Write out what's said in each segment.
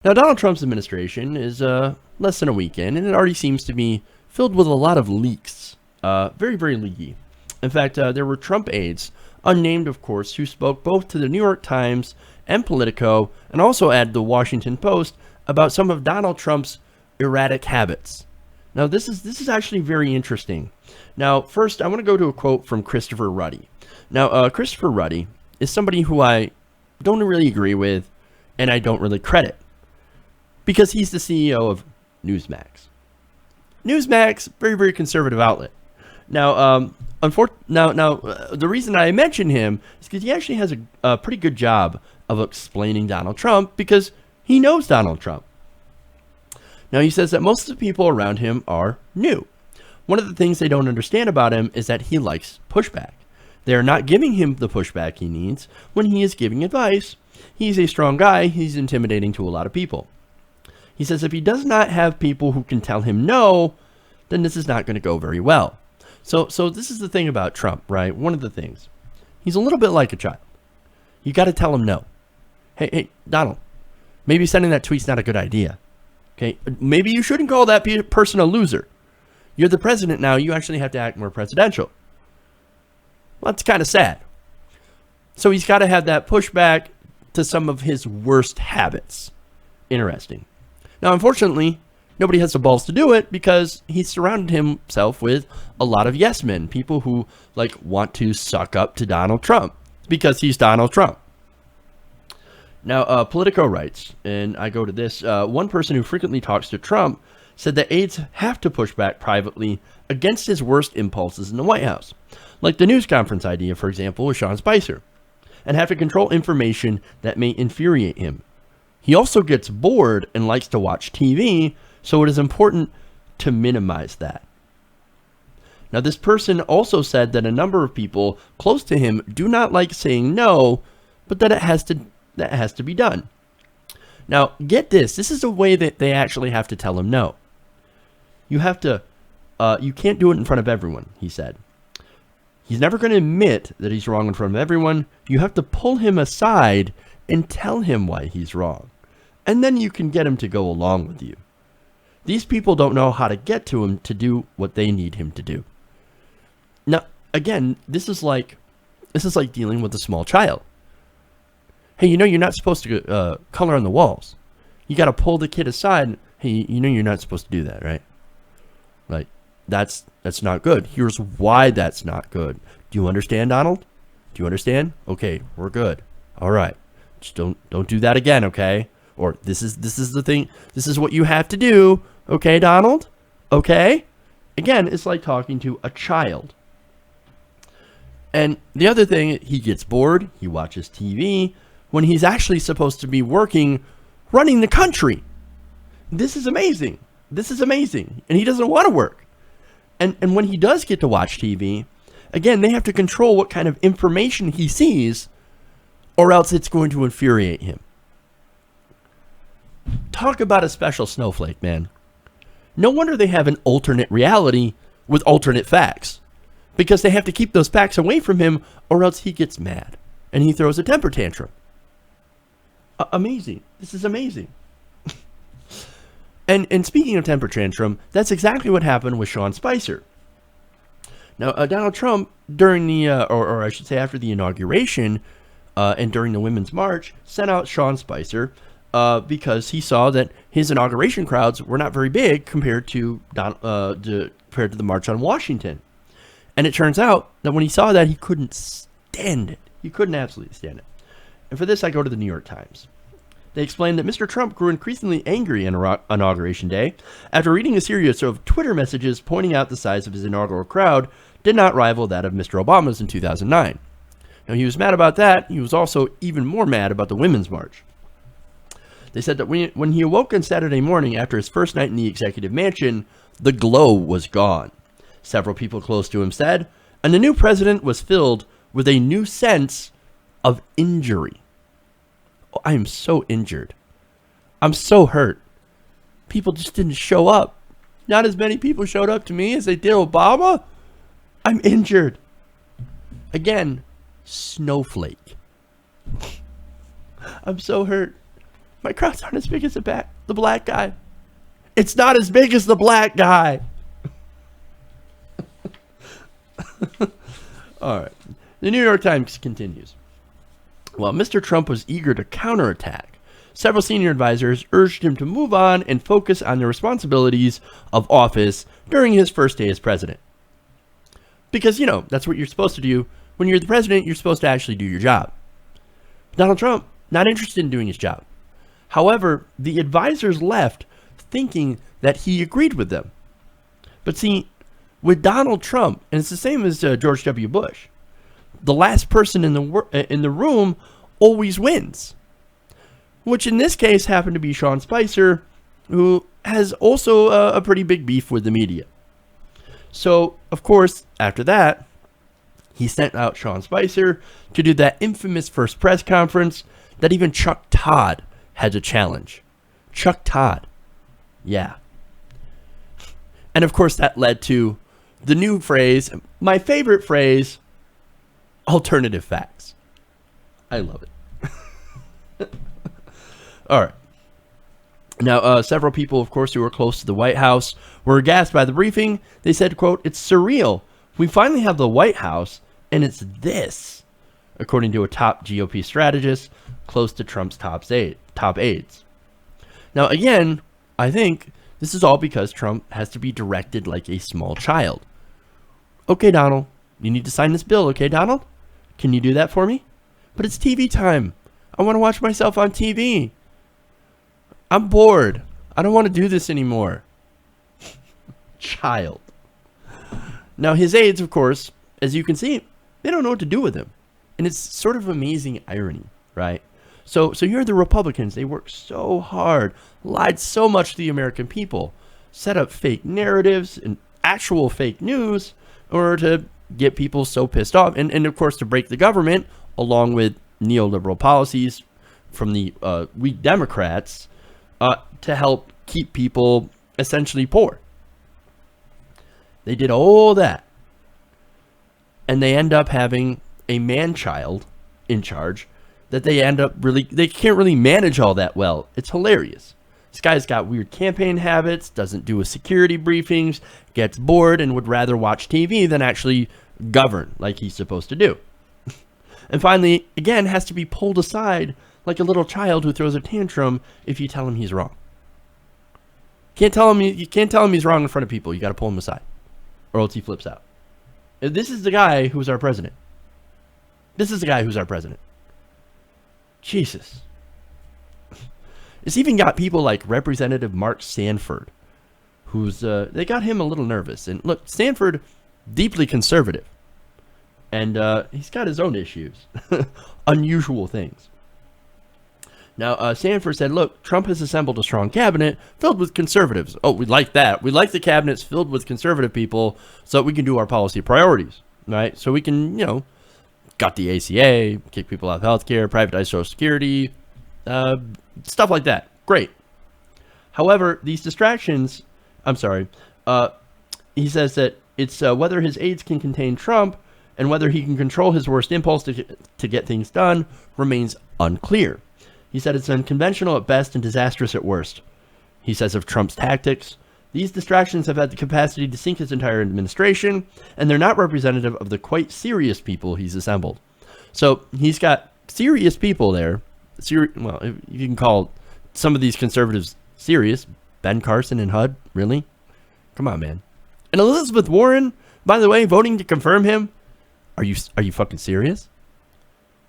Now, Donald Trump's administration is less than a week in, and it already seems to be filled with a lot of leaks. Very, very leaky. In fact, there were Trump aides, unnamed of course, who spoke both to the New York Times and Politico, and also at the Washington Post about some of Donald Trump's erratic habits. Now, this is actually very interesting. Now, first, I want to go to a quote from Christopher Ruddy. Now, Christopher Ruddy is somebody who I don't really agree with, and I don't really credit, because he's the CEO of Newsmax. Newsmax, very, very conservative outlet. Now, the reason I mention him is because he actually has a pretty good job of explaining Donald Trump, because he knows Donald Trump. Now, he says that most of the people around him are new. One of the things they don't understand about him is that he likes pushback. They are not giving him the pushback he needs when he is giving advice. He's a strong guy. He's intimidating to a lot of people. He says if he does not have people who can tell him no, then this is not going to go very well. So this is the thing about Trump, right? One of the things. He's a little bit like a child. You got to tell him no. Hey, Donald, maybe sending that tweet's not a good idea. Okay, maybe you shouldn't call that person a loser. You're the president now. You actually have to act more presidential. Well, that's kind of sad. So he's got to have that pushback to some of his worst habits. Interesting. Now, unfortunately, nobody has the balls to do it because he's surrounded himself with a lot of yes men, people who want to suck up to Donald Trump because he's Donald Trump. Now, Politico writes, and I go to this, one person who frequently talks to Trump said that aides have to push back privately against his worst impulses in the White House, like the news conference idea, for example, with Sean Spicer, and have to control information that may infuriate him. He also gets bored and likes to watch TV, so it is important to minimize that. Now, this person also said that a number of people close to him do not like saying no, but that it has to be done. Now, get this. This is a way that they actually have to tell him no. You can't do it in front of everyone, he said. He's never going to admit that he's wrong in front of everyone. You have to pull him aside and tell him why he's wrong. And then you can get him to go along with you. These people don't know how to get to him to do what they need him to do. Now, again, this is like dealing with a small child. Hey, you're not supposed to color on the walls. You got to pull the kid aside. Hey, you're not supposed to do that, right? That's not good. Here's why that's not good. Do you understand, Donald? Do you understand? Okay, we're good. All right. Just don't do that again, okay? Or this is the thing. This is what you have to do, okay, Donald? Okay? Again, it's like talking to a child. And the other thing, he gets bored. He watches TV when he's actually supposed to be running the country. This is amazing. This is amazing. And he doesn't want to work. And when he does get to watch TV, again, they have to control what kind of information he sees, or else it's going to infuriate him. Talk about a special snowflake, man. No wonder they have an alternate reality with alternate facts, because they have to keep those facts away from him, or else he gets mad and he throws a temper tantrum. Amazing. This is amazing. And speaking of temper tantrum, that's exactly what happened with Sean Spicer. Now, Donald Trump, during the, or I should say after the inauguration and during the Women's March, sent out Sean Spicer because he saw that his inauguration crowds were not very big compared to the March on Washington. And it turns out that when he saw that, he couldn't stand it. He couldn't absolutely stand it. And for this, I go to the New York Times. They explained that Mr. Trump grew increasingly angry on Inauguration Day after reading a series of Twitter messages pointing out the size of his inaugural crowd did not rival that of Mr. Obama's in 2009. Now, he was mad about that. He was also even more mad about the Women's March. They said that when he awoke on Saturday morning after his first night in the executive mansion, the glow was gone. Several people close to him said, and the new president was filled with a new sense of injury. Oh, I am so injured. I'm so hurt. People just didn't show up. Not as many people showed up to me as they did Obama. I'm injured. Again, snowflake. I'm so hurt. My crowds aren't as big as the black guy. It's not as big as the black guy. All right. The New York Times continues. While Mr. Trump was eager to counterattack, several senior advisors urged him to move on and focus on the responsibilities of office during his first day as president. Because, that's what you're supposed to do. When you're the president, you're supposed to actually do your job. Donald Trump, not interested in doing his job. However, the advisors left thinking that he agreed with them. But see, with Donald Trump, and it's the same as George W. Bush, the last person in the room always wins. Which in this case happened to be Sean Spicer, who has also a pretty big beef with the media. So, of course, after that, he sent out Sean Spicer to do that infamous first press conference that even Chuck Todd had to challenge. Chuck Todd. Yeah. And of course, that led to the new phrase, my favorite phrase, alternative facts. I love it. All right. Now, several people, of course, who were close to the White House were aghast by the briefing. They said, quote, "It's surreal. We finally have the White House, and it's this," according to a top GOP strategist close to Trump's top aides. Now, again, I think this is all because Trump has to be directed like a small child. Okay, Donald, you need to sign this bill, okay, Donald? Can you do that for me? But it's TV time. I want to watch myself on TV. I'm bored. I don't want to do this anymore. Child. Now, his aides, of course, as you can see, they don't know what to do with him. And it's sort of amazing irony, right? So here are the Republicans. They worked so hard, lied so much to the American people, set up fake narratives and actual fake news in order to get people so pissed off. And of course, to break the government, along with neoliberal policies from the weak Democrats, to help keep people essentially poor. They did all that. And they end up having a man-child in charge that they can't really manage all that well. It's hilarious. This guy's got weird campaign habits, doesn't do his security briefings, gets bored, and would rather watch TV than actually govern like he's supposed to do. And finally, again, has to be pulled aside like a little child who throws a tantrum if you tell him he's wrong. You can't tell him he's wrong in front of people. You got to pull him aside, or else he flips out. This is the guy who's our president. Jesus. It's even got people like Representative Mark Sanford, who's they got him a little nervous. And look, Sanford, deeply conservative, and he's got his own issues, unusual things. Now, Sanford said, look, Trump has assembled a strong cabinet filled with conservatives. Oh, we like that. We like the cabinets filled with conservative people so that we can do our policy priorities, right? So we can, got the ACA, kick people out of healthcare, privatize Social Security, stuff like that. Great. However, these distractions, he says that it's whether his aides can contain Trump and whether he can control his worst impulse to get things done remains unclear. He said it's unconventional at best and disastrous at worst. He says of Trump's tactics, these distractions have had the capacity to sink his entire administration, and they're not representative of the quite serious people he's assembled. So he's got serious people there. Well, you can call some of these conservatives serious. Ben Carson and HUD, really? Come on, man. And Elizabeth Warren, by the way, voting to confirm him. Are you fucking serious?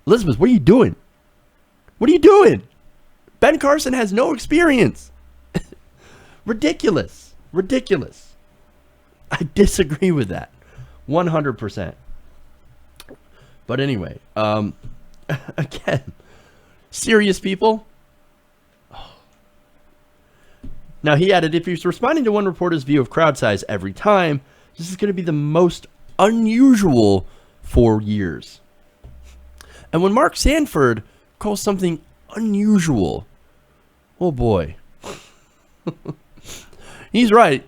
Elizabeth, what are you doing? What are you doing? Ben Carson has no experience. Ridiculous. I disagree with that. 100%. But anyway, again, serious people. Now, he added, if he's responding to one reporter's view of crowd size every time, this is going to be the most unusual for years. And when Mark Sanford calls something unusual, oh boy. He's right.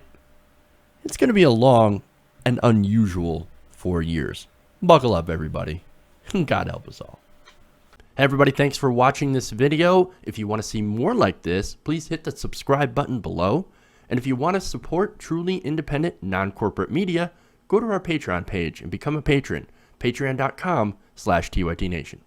It's going to be a long and unusual 4 years. Buckle up, everybody. God help us all. Hey everybody, thanks for watching this video. If you want to see more like this, please hit the subscribe button below. And if you want to support truly independent, non-corporate media, go to our Patreon page and become a patron. Patreon.com/TYTNation.